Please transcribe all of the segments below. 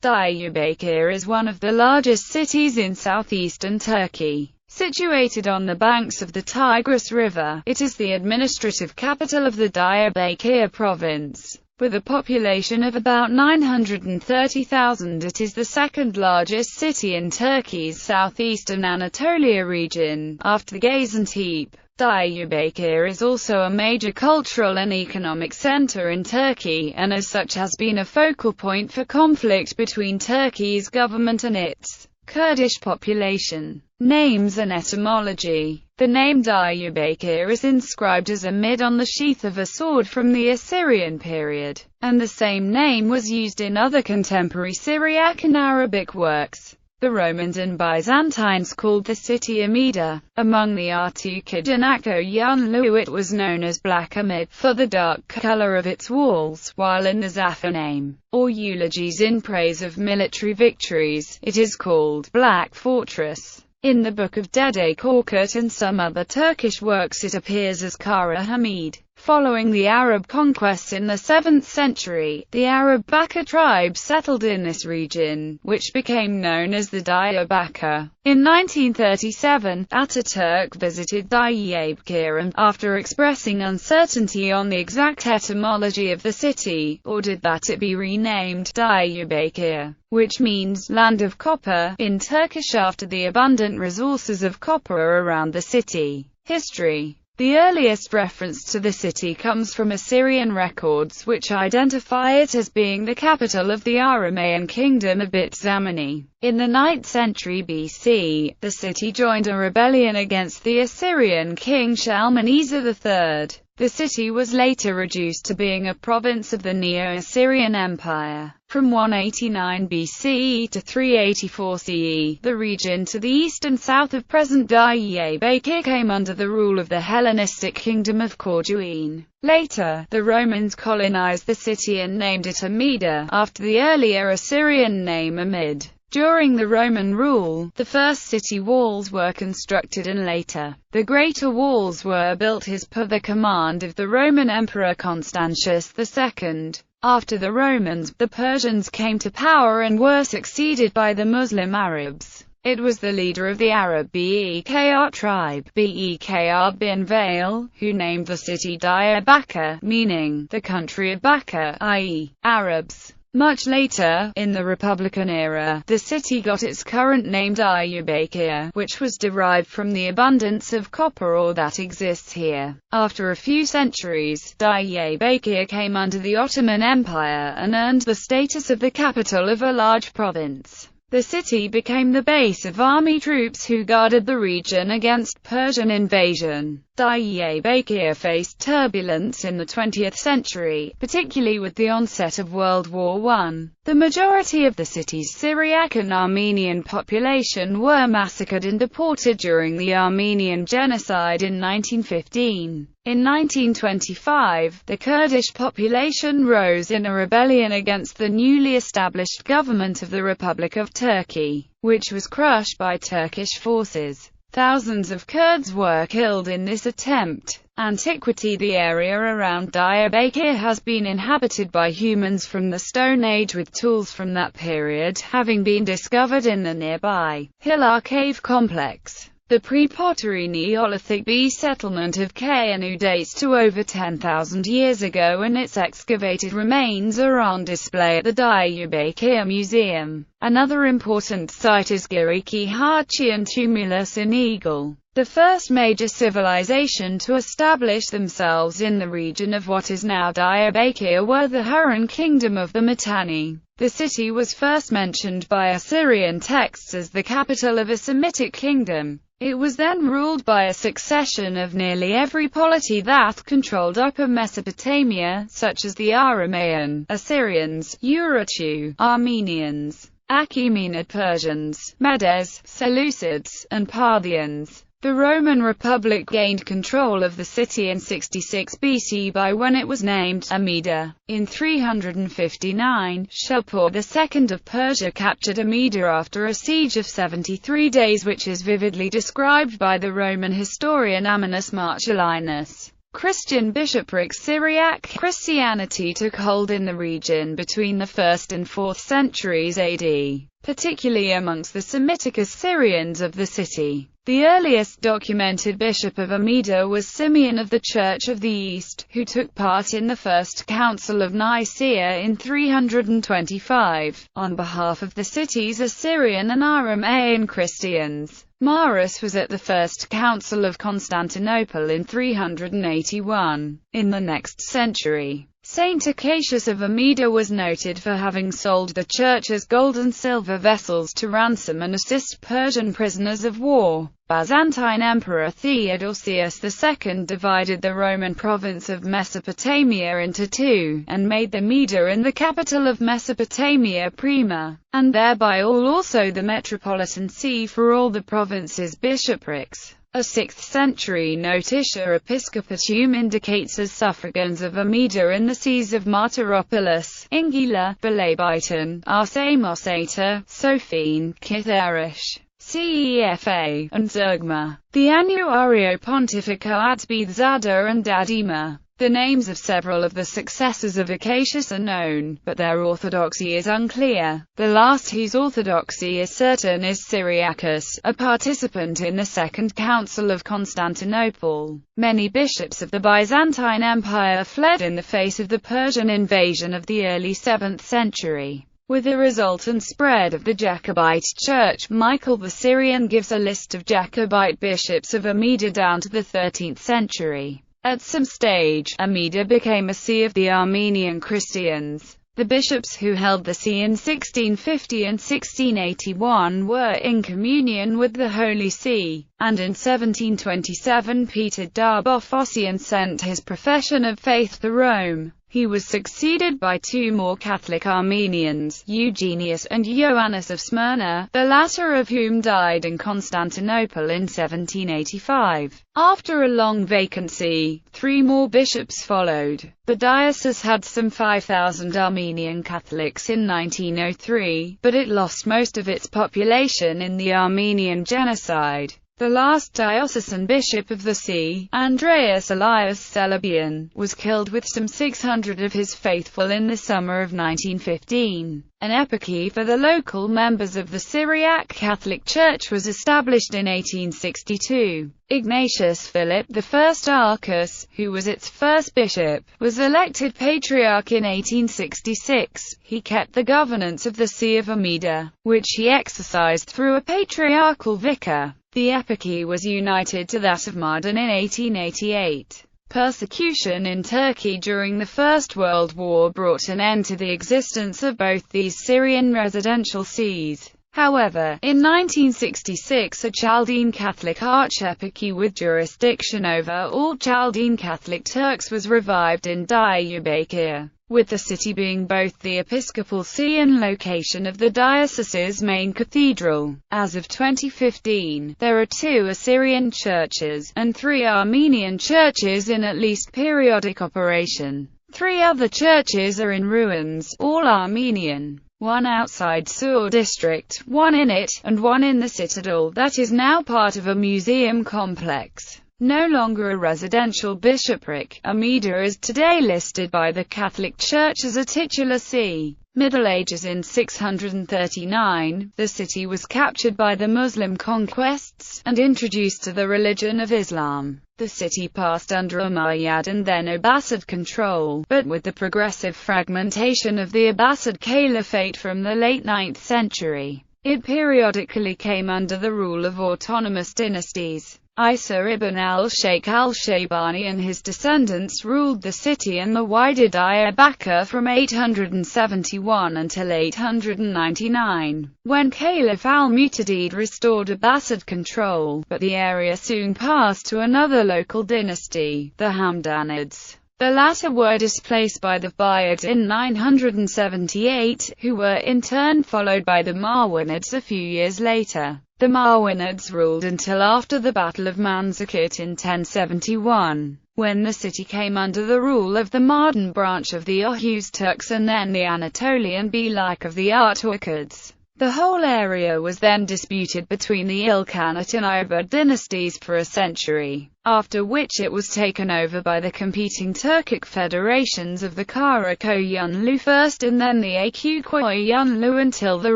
Diyarbakır is one of the largest cities in southeastern Turkey. Situated on the banks of the Tigris River, it is the administrative capital of the Diyarbakır province. With a population of about 930,000, it is the second largest city in Turkey's southeastern Anatolia region, after Gaziantep. Diyarbakır is also a major cultural and economic center in Turkey, and as such has been a focal point for conflict between Turkey's government and its Kurdish population. Names and etymology. The name Diyarbakır is inscribed as Amed on the sheath of a sword from the Assyrian period, and the same name was used in other contemporary Syriac and Arabic works. The Romans and Byzantines called the city Amida. Among the Artukid and Akoyanlu it was known as Black Amed, for the dark color of its walls, while in the Zafer name, or eulogies in praise of military victories, it is called Black Fortress. In the Book of Dede Korkut and some other Turkish works it appears as Kara Hamid. Following the Arab conquests in the 7th century, the Arab Baka tribe settled in this region, which became known as the Diyarbakır. In 1937, Ataturk visited Diyarbakır and, after expressing uncertainty on the exact etymology of the city, ordered that it be renamed Diyarbakır, which means land of copper in Turkish after the abundant resources of copper around the city. History. The earliest reference to the city comes from Assyrian records, which identify it as being the capital of the Aramaean kingdom of Bit Zamani. In the 9th century BC, the city joined a rebellion against the Assyrian king Shalmaneser III. The city was later reduced to being a province of the Neo-Assyrian Empire. From 189 BCE to 384 CE, the region to the east and south of present Diyarbakır came under the rule of the Hellenistic kingdom of Corduene. Later, the Romans colonized the city and named it Amida, after the earlier Assyrian name Amed. During the Roman rule, the first city walls were constructed and later, the greater walls were built as per the command of the Roman Emperor Constantius II. After the Romans, the Persians came to power and were succeeded by the Muslim Arabs. It was the leader of the Arab Bekr tribe, Bekr bin Vail, who named the city Diyarbakır, meaning the country of Bakr, i.e., Arabs. Much later, in the Republican era, the city got its current name Diyarbakır, which was derived from the abundance of copper ore that exists here. After a few centuries, Diyarbakır came under the Ottoman Empire and earned the status of the capital of a large province. The city became the base of army troops who guarded the region against Persian invasion. Diyarbakır faced turbulence in the 20th century, particularly with the onset of World War I. The majority of the city's Syriac and Armenian population were massacred and deported during the Armenian Genocide in 1915. In 1925, the Kurdish population rose in a rebellion against the newly established government of the Republic of Turkey, which was crushed by Turkish forces. Thousands of Kurds were killed in this attempt. Antiquity. The area around Diyarbakır has been inhabited by humans from the Stone Age, with tools from that period having been discovered in the nearby Hillar Cave complex. The pre-pottery Neolithic B settlement of Kayanu dates to over 10,000 years ago, and its excavated remains are on display at the Diyarbakır Museum. Another important site is Giriki Hachi and Tumulus in Eagle, the first major civilization to establish themselves in the region of what is now Diyarbakır were the Huron kingdom of the Mitanni. The city was first mentioned by Assyrian texts as the capital of a Semitic kingdom. It was then ruled by a succession of nearly every polity that controlled Upper Mesopotamia, such as the Aramaean, Assyrians, Urartu, Armenians, Achaemenid Persians, Medes, Seleucids, and Parthians. The Roman Republic gained control of the city in 66 BC by when it was named Amida. In 359, Shapur II of Persia captured Amida after a siege of 73 days, which is vividly described by the Roman historian Ammianus Marcellinus. Christian bishopric. Syriac Christianity took hold in the region between the 1st and 4th centuries AD, particularly amongst the Semitic Assyrians of the city. The earliest documented bishop of Amida was Simeon of the Church of the East, who took part in the First Council of Nicaea in 325, on behalf of the city's Assyrian and Aramaean Christians. Maurus was at the First Council of Constantinople in 381. In the next century, Saint Acacius of Amida was noted for having sold the church's gold and silver vessels to ransom and assist Persian prisoners of war. Byzantine Emperor Theodosius II divided the Roman province of Mesopotamia into two, and made the Amida in the capital of Mesopotamia Prima, and thereby also the metropolitan see for all the province's bishoprics. A 6th century notitia episcopatuum indicates as suffragans of Amida in the sees of Martyropolis, Ingila, Balabyton, Arsamosata, Sophene, Kitherish, Cefa, and Zergma. The Annuario Pontifico Adbizada and Dadima. The names of several of the successors of Acacius are known, but their orthodoxy is unclear. The last whose orthodoxy is certain is Cyriacus, a participant in the Second Council of Constantinople. Many bishops of the Byzantine Empire fled in the face of the Persian invasion of the early 7th century. With the resultant spread of the Jacobite Church, Michael the Syrian gives a list of Jacobite bishops of Amida down to the 13th century. At some stage, Amida became a see of the Armenian Christians. The bishops who held the see in 1650 and 1681 were in communion with the Holy See, and in 1727 Peter Darbophosian sent his profession of faith to Rome. He was succeeded by two more Catholic Armenians, Eugenius and Ioannis of Smyrna, the latter of whom died in Constantinople in 1785. After a long vacancy, 3 more bishops followed. The diocese had some 5,000 Armenian Catholics in 1903, but it lost most of its population in the Armenian genocide. The last diocesan bishop of the see, Andreas Elias Celebian, was killed with some 600 of his faithful in the summer of 1915. An eparchy for the local members of the Syriac Catholic Church was established in 1862. Ignatius Philip I Arcus, who was its first bishop, was elected patriarch in 1866. He kept the governance of the See of Amida, which he exercised through a patriarchal vicar. The eparchy was united to that of Mardin in 1888. Persecution in Turkey during the First World War brought an end to the existence of both these Syrian residential sees. However, in 1966 a Chaldean Catholic archeparchy with jurisdiction over all Chaldean Catholic Turks was revived in Diyarbakır, with the city being both the episcopal see and location of the diocese's main cathedral. As of 2015, there are 2 Assyrian churches, and 3 Armenian churches in at least periodic operation. 3 other churches are in ruins, all Armenian. 1 outside Sur district, 1 in it, and 1 in the citadel that is now part of a museum complex. No longer a residential bishopric, Amida is today listed by the Catholic Church as a titular see. Middle Ages. In 639, the city was captured by the Muslim conquests, and introduced to the religion of Islam. The city passed under Umayyad and then Abbasid control, but with the progressive fragmentation of the Abbasid Caliphate from the late 9th century, it periodically came under the rule of autonomous dynasties. Isa ibn al-Sheikh al-Shaybani and his descendants ruled the city and the wider Diyarbakr from 871 until 899, when Caliph al-Mu'tadid restored Abbasid control, but the area soon passed to another local dynasty, the Hamdanids. The latter were displaced by the Buyids in 978, who were in turn followed by the Marwanids a few years later. The Marwanids ruled until after the Battle of Manzikert in 1071, when the city came under the rule of the Mardin branch of the Oghuz Turks and then the Anatolian Belike of the Artuakids. The whole area was then disputed between the Ilkhanate and Ayyubid dynasties for a century, after which it was taken over by the competing Turkic federations of the Karakoyunlu first and then the Akkoyunlu until the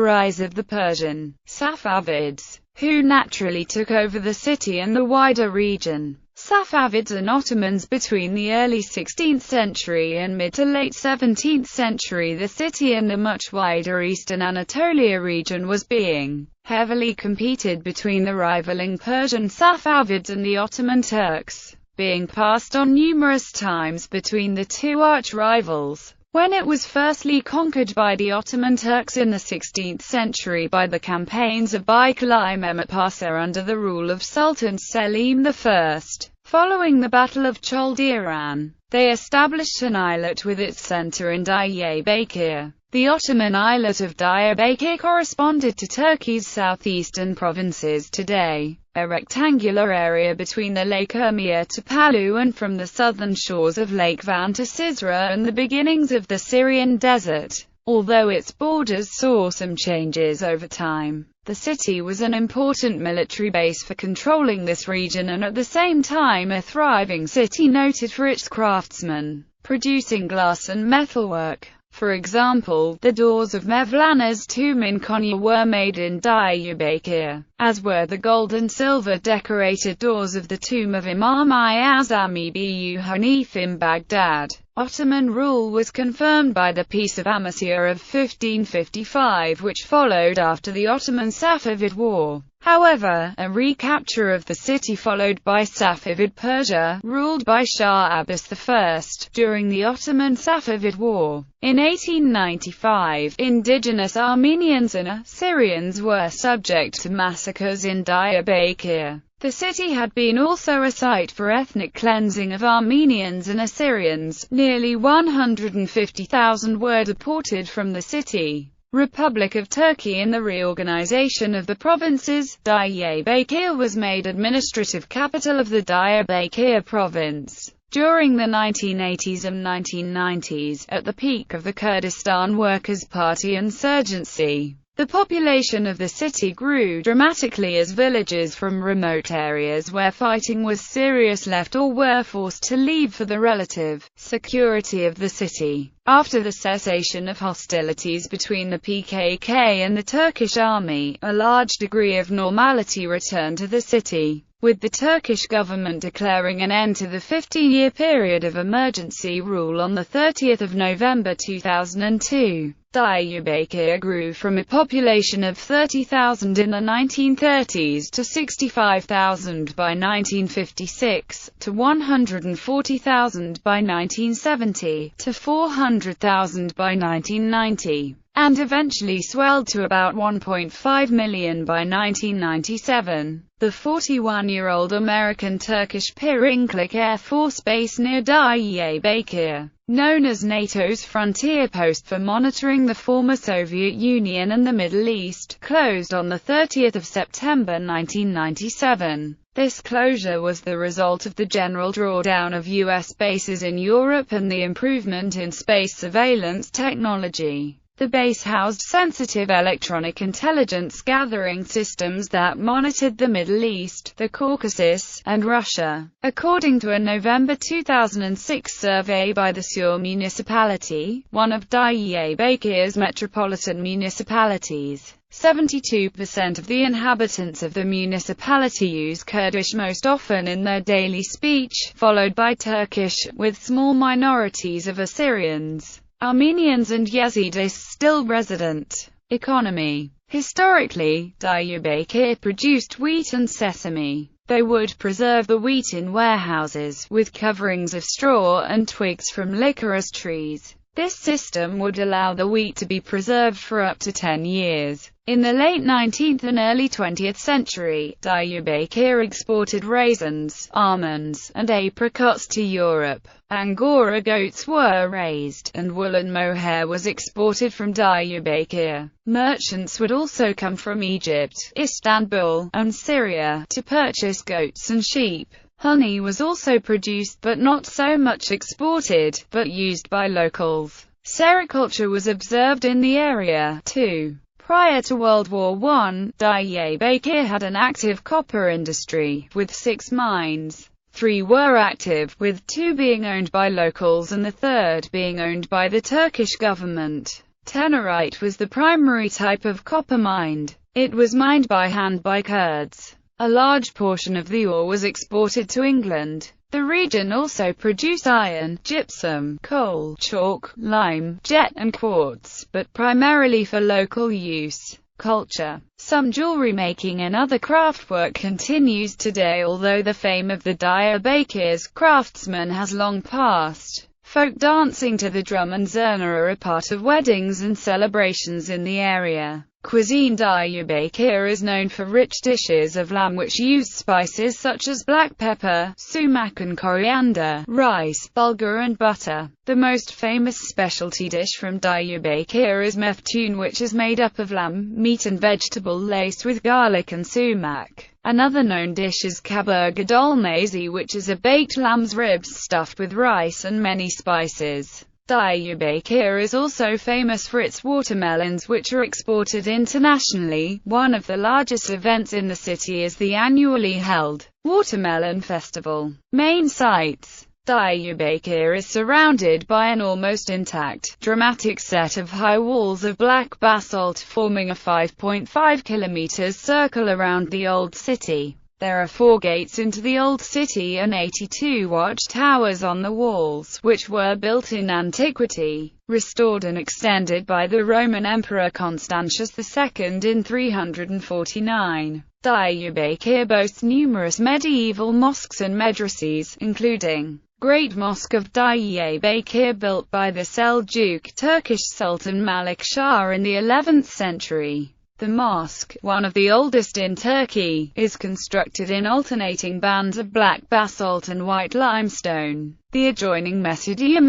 rise of the Persian Safavids, who naturally took over the city and the wider region. Safavids and Ottomans. Between the early 16th century and mid to late 17th century, the city and the much wider eastern Anatolia region was being heavily competed between the rivaling Persian Safavids and the Ottoman Turks, being passed on numerous times between the two arch-rivals. When it was firstly conquered by the Ottoman Turks in the 16th century by the campaigns of Baykali Mehmet Pasha under the rule of Sultan Selim I, following the Battle of Chaldiran, they established an eyalet with its center in Diyarbakır. The Ottoman eyalet of Diyarbakır corresponded to Turkey's southeastern provinces today, a rectangular area between the Lake Urmia to Palu and from the southern shores of Lake Van to Sizre and the beginnings of the Syrian desert. Although its borders saw some changes over time, the city was an important military base for controlling this region and at the same time a thriving city noted for its craftsmen, producing glass and metalwork. For example, the doors of Mevlana's tomb in Konya were made in Diyarbakır, as were the gold and silver decorated doors of the tomb of Imam I-Azam Ebu Hanif in Baghdad. Ottoman rule was confirmed by the Peace of Amasya of 1555, which followed after the Ottoman-Safavid War. However, a recapture of the city followed by Safavid Persia, ruled by Shah Abbas I, during the Ottoman-Safavid War. In 1895, indigenous Armenians and Assyrians were subject to massacres in Diyarbakır. The city had been also a site for ethnic cleansing of Armenians and Assyrians. Nearly 150,000 were deported from the city. Republic of Turkey. In the reorganization of the provinces, Diyarbakır was made administrative capital of the Diyarbakır province. During the 1980s and 1990s, at the peak of the Kurdistan Workers' Party insurgency, the population of the city grew dramatically as villagers from remote areas where fighting was serious left or were forced to leave for the relative security of the city. After the cessation of hostilities between the PKK and the Turkish army, a large degree of normality returned to the city, with the Turkish government declaring an end to the 15-year period of emergency rule on 30 November 2002. Diyarbakır grew from a population of 30,000 in the 1930s to 65,000 by 1956, to 140,000 by 1970, to 400,000 by 1990, and eventually swelled to about 1.5 million by 1997. The 41-year-old American-Turkish Pirinklik Air Force Base near Diyarbakır, known as NATO's frontier post for monitoring the former Soviet Union and the Middle East, closed on 30 September 1997. This closure was the result of the general drawdown of U.S. bases in Europe and the improvement in space surveillance technology. The base housed sensitive electronic intelligence gathering systems that monitored the Middle East, the Caucasus, and Russia. According to a November 2006 survey by the Sur municipality, one of Diyarbakır's metropolitan municipalities, 72% of the inhabitants of the municipality use Kurdish most often in their daily speech, followed by Turkish, with small minorities of Assyrians, Armenians and Yazidis still resident. Economy. Historically, Diyarbakır produced wheat and sesame. They would preserve the wheat in warehouses, with coverings of straw and twigs from licorice trees. This system would allow the wheat to be preserved for up to 10 years. In the late 19th and early 20th century, Diyarbakır exported raisins, almonds, and apricots to Europe. Angora goats were raised, and woolen mohair was exported from Diyarbakır. Merchants would also come from Egypt, Istanbul, and Syria, to purchase goats and sheep. Honey was also produced but not so much exported, but used by locals. Sericulture was observed in the area, too. Prior to World War I, Diyarbakır had an active copper industry, with 6 mines. 3 were active, with 2 being owned by locals and the third being owned by the Turkish government. Tenorite was the primary type of copper mined. It was mined by hand by Kurds. A large portion of the ore was exported to England. The region also produced iron, gypsum, coal, chalk, lime, jet and quartz, but primarily for local use. Culture. Some jewelry making and other craftwork continues today, although the fame of the Diyarbakır's craftsmen has long passed. Folk dancing to the drum and zurna are a part of weddings and celebrations in the area. Cuisine. Diyarbakır is known for rich dishes of lamb which use spices such as black pepper, sumac and coriander, rice, bulgur and butter. The most famous specialty dish from Diyarbakır is meftun, which is made up of lamb, meat and vegetable laced with garlic and sumac. Another known dish is kaburga dolmasi, which is a baked lamb's ribs stuffed with rice and many spices. Diyarbakır is also famous for its watermelons, which are exported internationally. One of the largest events in the city is the annually held Watermelon Festival. Main sites. Diyarbakır is surrounded by an almost intact, dramatic set of high walls of black basalt forming a 5.5 kilometers circle around the old city. There are 4 gates into the old city and 82 watchtowers on the walls, which were built in antiquity, restored and extended by the Roman Emperor Constantius II in 349. Diyarbakır boasts numerous medieval mosques and madrases, including Great Mosque of Diyarbakır, built by the Seljuk Turkish Sultan Malik Shah in the 11th century. The mosque, one of the oldest in Turkey, is constructed in alternating bands of black basalt and white limestone. The adjoining Mesudiye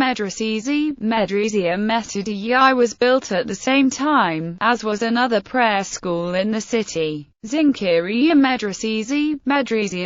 Mesudiye was built at the same time, as was another prayer school in the city. Zinkeriye Medresiye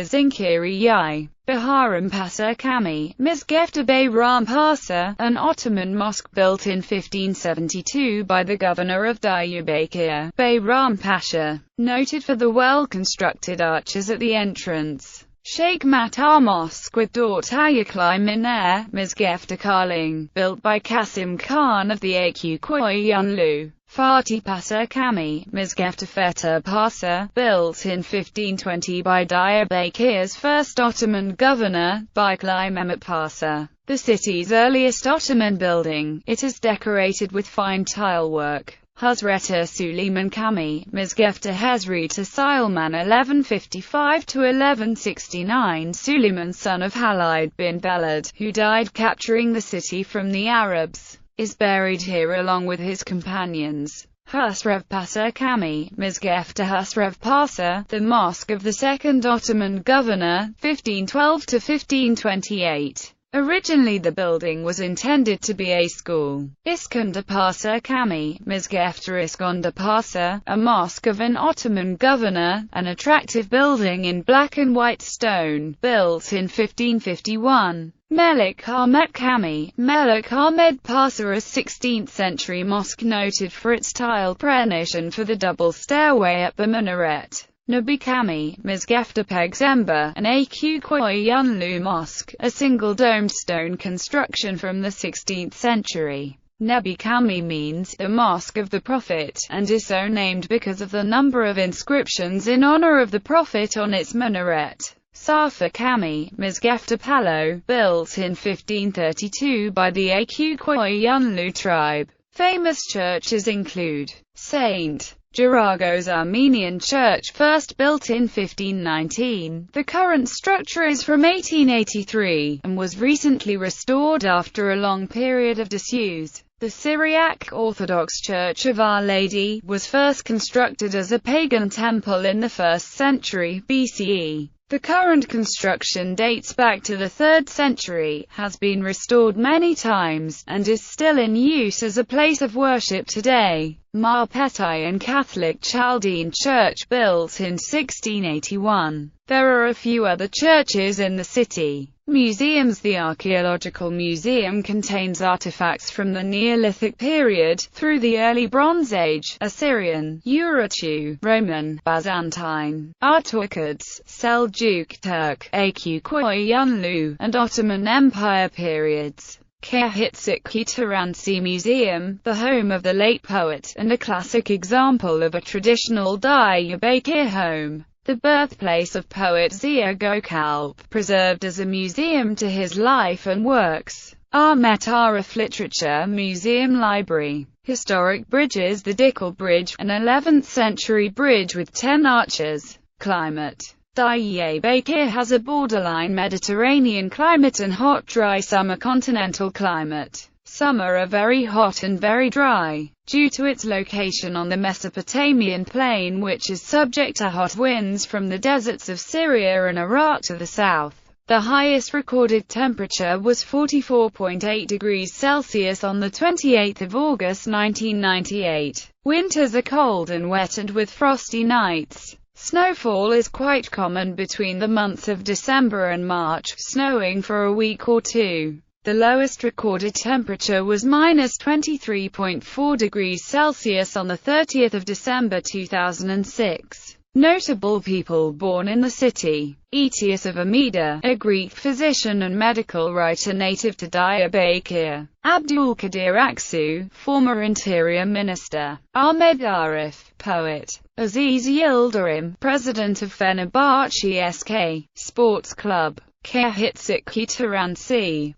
Zinkeriye. Bayrampaşa Cami, Mizgefte Bayrampaşa, an Ottoman mosque built in 1572 by the governor of Diyarbakır, Bayrampaşa, noted for the well-constructed arches at the entrance. Sheikh Matar Mosque with Dortayakli Minareya, Mizgefte Çarling, built by Kasim Khan of the Akkoyunlu. Fatih Pasha Cami, Mizgefte Feta Pasha, built in 1520 by Diyarbakır's first Ottoman governor, Bayrakli Mehmet Pasha. The city's earliest Ottoman building, it is decorated with fine tilework. Hazreti Süleyman Cami, Mizgefte Hazreti Süleyman 1155–1169. Süleyman, son of Halid bin Belad, who died capturing the city from the Arabs, is buried here along with his companions. Husrev Pasha Cami, Mizgefte Husrev Pasha, the mosque of the second Ottoman governor, 1512–1528. Originally the building was intended to be a school. İskender Pasha Cami, Mizgefte İskender Pasha, a mosque of an Ottoman governor, an attractive building in black and white stone, built in 1551. Melik Ahmet Cami, Melik Ahmed Pasha, a 16th-century mosque noted for its tile prenition for the double stairway up the minaret. Nebi Cami, Mizgefte Pegzember, an Akkoyunlu mosque, a single-domed stone construction from the 16th century. Nebi Cami means, the Mosque of the Prophet, and is so named because of the number of inscriptions in honor of the Prophet on its minaret. Safa Cami, Mizgefte Palo, built in 1532 by the Akkoyunlu tribe. Famous churches include St. Girago's Armenian Church, first built in 1519. The current structure is from 1883, and was recently restored after a long period of disuse. The Syriac Orthodox Church of Our Lady was first constructed as a pagan temple in the 1st century BCE. The current construction dates back to the 3rd century, has been restored many times, and is still in use as a place of worship today. Marpetayan Catholic Chaldean Church, built in 1681. There are a few other churches in the city. Museums. The Archaeological Museum contains artifacts from the Neolithic period, through the Early Bronze Age, Assyrian, Urartu, Roman, Byzantine, Artuakids, Seljuk Turk, Akyukoyunlu, and Ottoman Empire periods. Kehitsikhi Museum, the home of the late poet, and a classic example of a traditional Diyarbakır home. The birthplace of poet Ziya Gökalp, preserved as a museum to his life and works. Ahmet Arif Literature Museum Library. Historic bridges. The Dikil Bridge, an 11th-century bridge with 10 arches. Climate. Diyarbakır has a borderline Mediterranean climate and hot dry summer continental climate. Summer are very hot and very dry, due to its location on the Mesopotamian plain, which is subject to hot winds from the deserts of Syria and Iraq to the south. The highest recorded temperature was 44.8 degrees Celsius on the 28th of August 1998. Winters are cold and wet and with frosty nights. Snowfall is quite common between the months of December and March, snowing for a week or two. The lowest recorded temperature was -23.4 degrees Celsius on the 30th of December 2006. Notable people born in the city. Etius of Amida, a Greek physician and medical writer native to Diyarbakır. Abdülkadir Aksu, former interior minister. Ahmed Arif, poet. Aziz Yildirim, president of Fenerbahçe SK Sports Club. Kehitsikhi,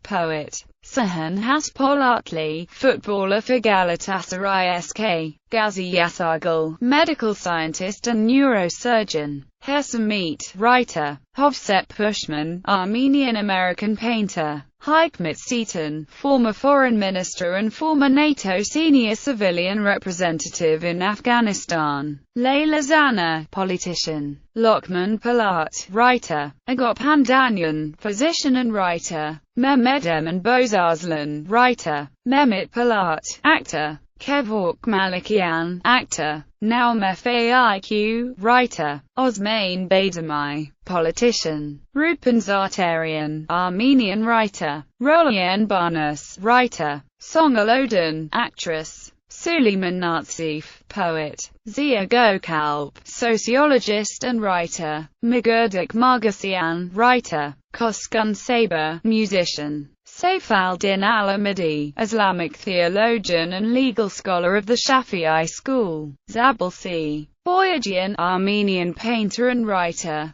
poet. Sahan Haspolatli, footballer for Galatasaray SK. Gazi Yasargil, medical scientist and neurosurgeon. Hesamit, writer. Hovset Pushman, Armenian-American painter. Hikmet Seaton, former foreign minister and former NATO senior civilian representative in Afghanistan. Leyla Zana, politician. Lokman Palat, writer. Agop Handanyan, physician and writer. Mehmet Emin Bozarslan, writer. Mehmet Palat, actor. Kevork Malikian, actor. Naum Faiq, writer. Osman Baydamai, politician. Rupan Zartarian, Armenian writer. Rolian Barnas, writer. Songül Öden, actress. Süleyman Nazif, poet. Ziya Gökalp, sociologist and writer. Mugurdik Margasian, writer. Koskun Saber, musician. Saifaldin al-Ahmadi, Islamic theologian and legal scholar of the Shafi'i school. Zabal C. Boyajian, Armenian painter and writer.